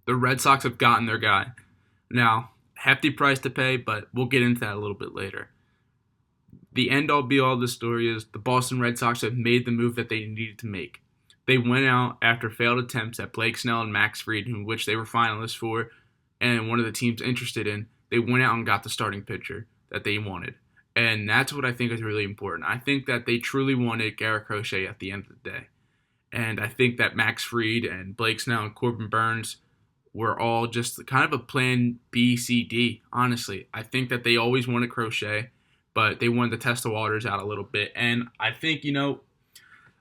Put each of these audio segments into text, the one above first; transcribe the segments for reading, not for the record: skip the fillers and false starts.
The Red Sox have gotten their guy. Now, hefty price to pay, but we'll get into that a little bit later. The end all be all of the story is the Boston Red Sox have made the move that they needed to make. They went out after failed attempts at Blake Snell and Max Fried, which they were finalists for, and one of the teams interested in. They went out and got the starting pitcher that they wanted. And that's what I think is really important. I think that they truly wanted Garrett Crochet at the end of the day. And I think that Max Fried and Blake Snell and Corbin Burns were all just kind of a plan B, C, D, honestly. I think that they always wanted Crochet, but they wanted to test the waters out a little bit. And I think,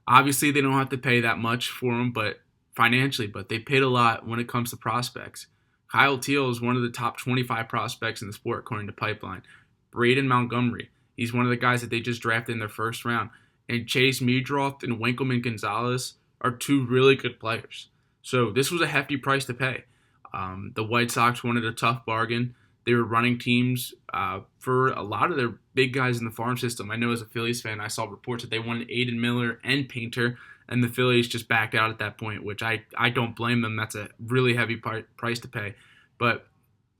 obviously they don't have to pay that much for him, but financially, but they paid a lot when it comes to prospects. Kyle Teal is one of the top 25 prospects in the sport, according to Pipeline. Braden Montgomery, he's one of the guys that they just drafted in their first round. And Chase Meadroth and Winkelman Gonzalez are two really good players. So this was a hefty price to pay. The White Sox wanted a tough bargain. They were running teams for a lot of their big guys in the farm system. I know as a Phillies fan, I saw reports that they wanted Aiden Miller and Painter, and the Phillies just backed out at that point, which I don't blame them. That's a really heavy price to pay. But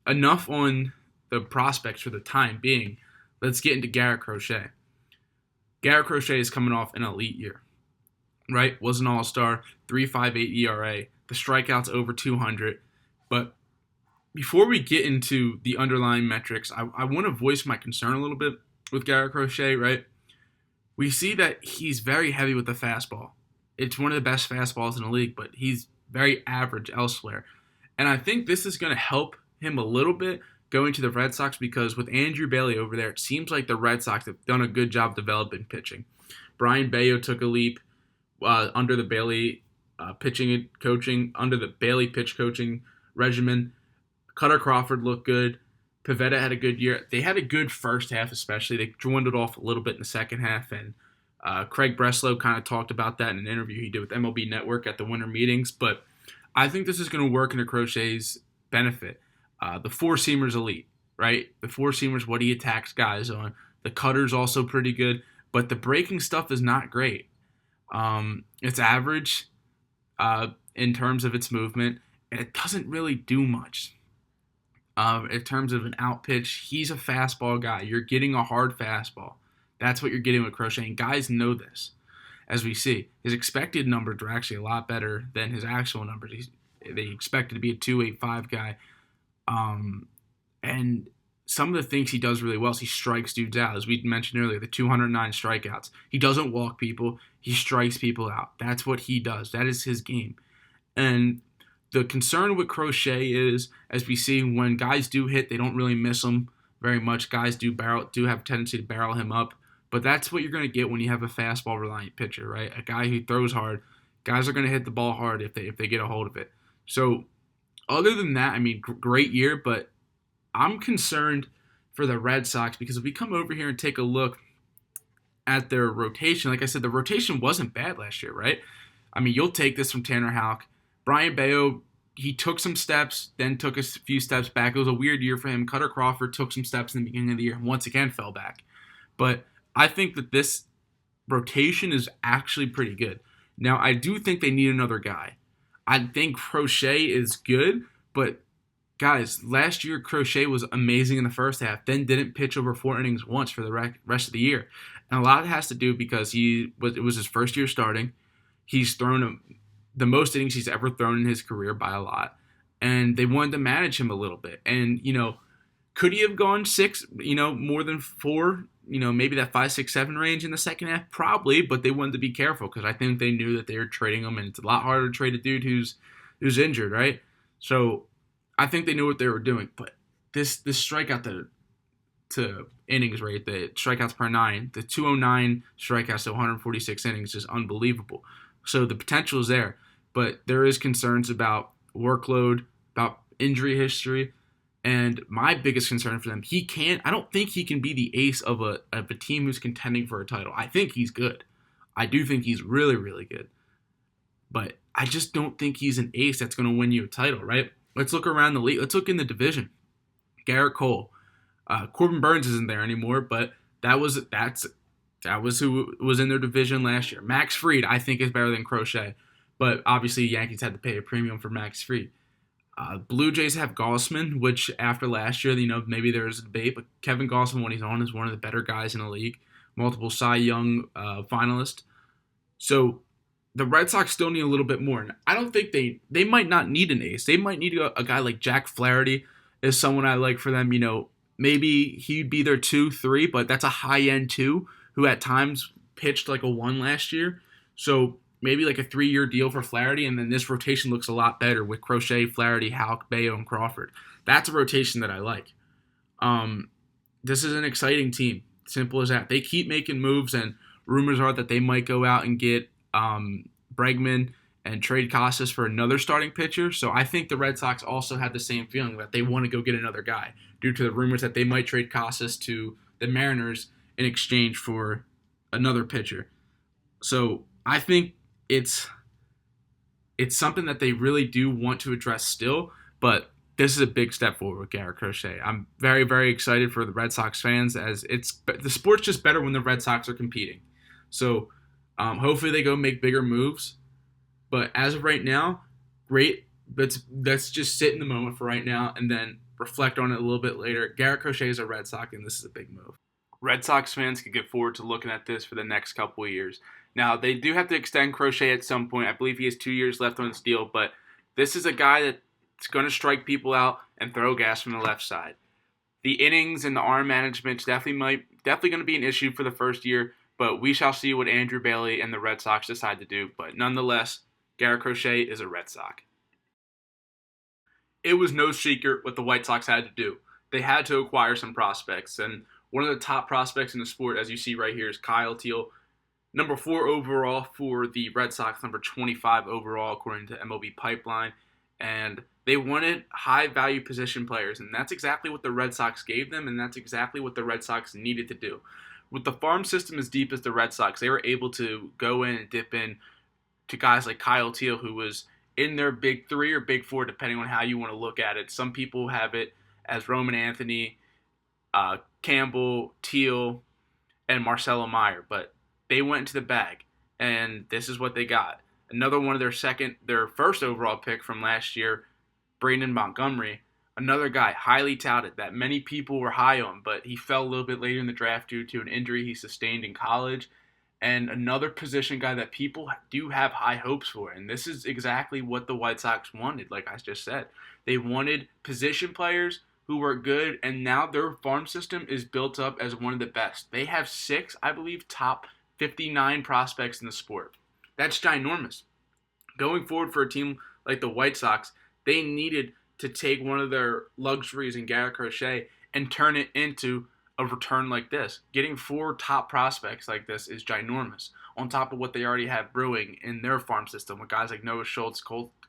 enough on the prospects for the time being. Let's get into Garrett Crochet. Garrett Crochet is coming off an elite year, right? Was an all-star, 3.58 ERA. The strikeouts over 200. But before we get into the underlying metrics, I want to voice my concern a little bit with Garrett Crochet, right? We see that he's very heavy with the fastball. It's one of the best fastballs in the league, but he's very average elsewhere. And I think this is going to help him a little bit going to the Red Sox because with Andrew Bailey over there, it seems like the Red Sox have done a good job developing pitching. Brian Bayo took a leap under the Bailey pitching and coaching, under the Bailey pitch coaching regimen. Cutter Crawford looked good. Pivetta had a good year. They had a good first half, especially. They dwindled off a little bit in the second half, and Craig Breslow kind of talked about that in an interview he did with MLB Network at the winter meetings. But I think this is going to work into Crochet's benefit. The four-seamer's elite, right? The four-seamer's what he attacks guys on. The cutter's also pretty good, but the breaking stuff is not great. It's average in terms of its movement, and it doesn't really do much. In terms of an out pitch, he's a fastball guy. You're getting a hard fastball. That's what you're getting with Crochet, and guys know this. As we see, his expected numbers are actually a lot better than his actual numbers. They expected to be a 2.85 guy. And some of the things he does really well is he strikes dudes out. As we mentioned earlier, the 209 strikeouts. He doesn't walk people. He strikes people out. That's what he does. That is his game. And the concern with Crochet is, as we see, when guys do hit, they don't really miss him very much. Guys do have a tendency to barrel him up. But that's what you're going to get when you have a fastball-reliant pitcher, right? A guy who throws hard. Guys are going to hit the ball hard if they get a hold of it. So other than that, I mean, great year, but I'm concerned for the Red Sox because if we come over here and take a look at their rotation, like I said, the rotation wasn't bad last year, right? I mean, you'll take this from Tanner Houck. Brian Bayo, he took some steps, then took a few steps back. It was a weird year for him. Cutter Crawford took some steps in the beginning of the year and once again fell back. But I think that this rotation is actually pretty good. Now, I do think they need another guy. I think Crochet is good, but guys, last year Crochet was amazing in the first half, then didn't pitch over 4 innings once for the rest of the year. And a lot of it has to do because it was his first year starting. He's thrown the most innings he's ever thrown in his career by a lot. And they wanted to manage him a little bit. And, could he have gone 6, more than 4, maybe that 5, 6, 7 range in the second half? Probably, but they wanted to be careful because I think they knew that they were trading him, and it's a lot harder to trade a dude who's injured, right? So I think they knew what they were doing. But this strikeout to innings rate, the strikeouts per 9, the 209 strikeouts to 146 innings is unbelievable. So the potential is there, but there is concerns about workload, about injury history. And my biggest concern for them, I don't think he can be the ace of a team who's contending for a title. I think he's good. I do think he's really, really good. But I just don't think he's an ace that's going to win you a title, right? Let's look around the league. Let's look in the division. Garrett Cole. Corbin Burns isn't there anymore, but that was who was in their division last year. Max Fried, I think, is better than Crochet. But obviously, Yankees had to pay a premium for Max Fried. Blue Jays have Gossman, which after last year, maybe there's a debate, but Kevin Gossman, when he's on, is one of the better guys in the league, multiple Cy Young finalist. So the Red Sox still need a little bit more. And I don't think they might not need an ace. They might need a guy like Jack Flaherty is someone I like for them. Maybe he'd be their 2-3, but that's a high end 2 who at times pitched like a 1 last year. So maybe like a 3-year deal for Flaherty, and then this rotation looks a lot better with Crochet, Flaherty, Houck, Bayo, and Crawford. That's a rotation that I like. This is an exciting team. Simple as that. They keep making moves, and rumors are that they might go out and get Bregman and trade Casas for another starting pitcher. So I think the Red Sox also have the same feeling that they want to go get another guy due to the rumors that they might trade Casas to the Mariners in exchange for another pitcher. So I think it's something that they really do want to address still, but this is a big step forward with Garrett Crochet. I'm very, very excited for the Red Sox fans, as the sport's just better when the Red Sox are competing. So hopefully they go make bigger moves. But as of right now, great. Let's just sit in the moment for right now and then reflect on it a little bit later. Garrett Crochet is a Red Sox, and this is a big move. Red Sox fans can get forward to looking at this for the next couple of years. Now, they do have to extend Crochet at some point. I believe he has 2 years left on his deal, but this is a guy that's going to strike people out and throw gas from the left side. The innings and the arm management is definitely going to be an issue for the first year, but we shall see what Andrew Bailey and the Red Sox decide to do. But nonetheless, Garrett Crochet is a Red Sox. It was no secret what the White Sox had to do. They had to acquire some prospects, and one of the top prospects in the sport, as you see right here, is Kyle Teel. Number 4 overall for the Red Sox, number 25 overall according to MLB Pipeline. And they wanted high-value position players, and that's exactly what the Red Sox gave them, and that's exactly what the Red Sox needed to do. With the farm system as deep as the Red Sox, they were able to go in and dip in to guys like Kyle Teel, who was in their big 3 or big 4, depending on how you want to look at it. Some people have it as Roman Anthony, Campbell, Teel, and Marcelo Meyer, but they went into the bag, and this is what they got. Another one of their first overall pick from last year, Brandon Montgomery, another guy highly touted that many people were high on, but he fell a little bit later in the draft due to an injury he sustained in college. And another position guy that people do have high hopes for, and this is exactly what the White Sox wanted, like I just said. They wanted position players who were good, and now their farm system is built up as one of the best. They have 6, I believe, top 59 prospects in the sport. That's ginormous. Going forward for a team like the White Sox, they needed to take one of their luxuries in Garrett Crochet and turn it into a return like this. Getting 4 top prospects like this is ginormous, on top of what they already have brewing in their farm system with guys like Noah Schultz,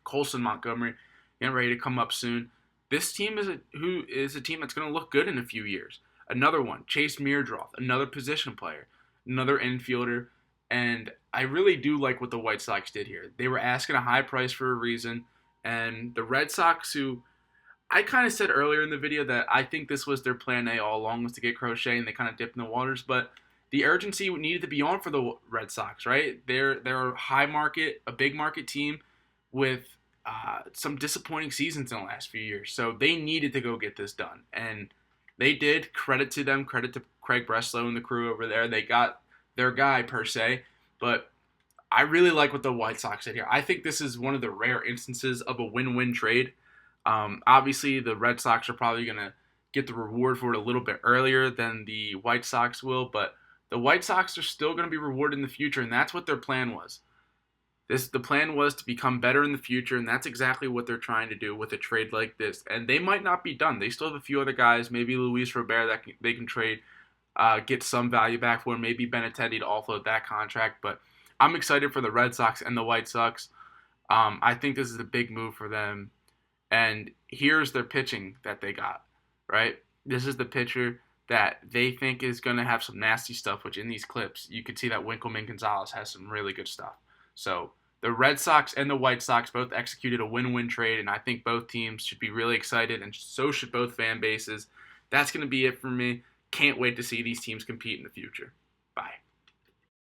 Colson Montgomery, getting ready to come up soon. This team is a team that's going to look good in a few years. Another one, Chase Meardroth, another position player, another infielder, and I really do like what the White Sox did here. They were asking a high price for a reason, and the Red Sox, who I kind of said earlier in the video that I think this was their plan A all along, was to get Crochet, and they kind of dipped in the waters, but the urgency needed to be on for the Red Sox, right? They're a high market, a big market team with some disappointing seasons in the last few years. So they needed to go get this done. And they did. Credit to them. Credit to Craig Breslow and the crew over there. They got their guy, per se. But I really like what the White Sox did here. I think this is one of the rare instances of a win-win trade. Obviously, the Red Sox are probably going to get the reward for it a little bit earlier than the White Sox will. But the White Sox are still going to be rewarded in the future, and that's what their plan was. The plan was to become better in the future, and that's exactly what they're trying to do with a trade like this. And they might not be done. They still have a few other guys, maybe Luis Robert that they can trade, get some value back for, maybe Benintendi to offload that contract. But I'm excited for the Red Sox and the White Sox. I think this is a big move for them. And here's their pitching that they got, right? This is the pitcher that they think is going to have some nasty stuff, which in these clips, you can see that Winkelman Gonzalez has some really good stuff. So the Red Sox and the White Sox both executed a win-win trade, and I think both teams should be really excited, and so should both fan bases. That's going to be it for me. Can't wait to see these teams compete in the future. Bye.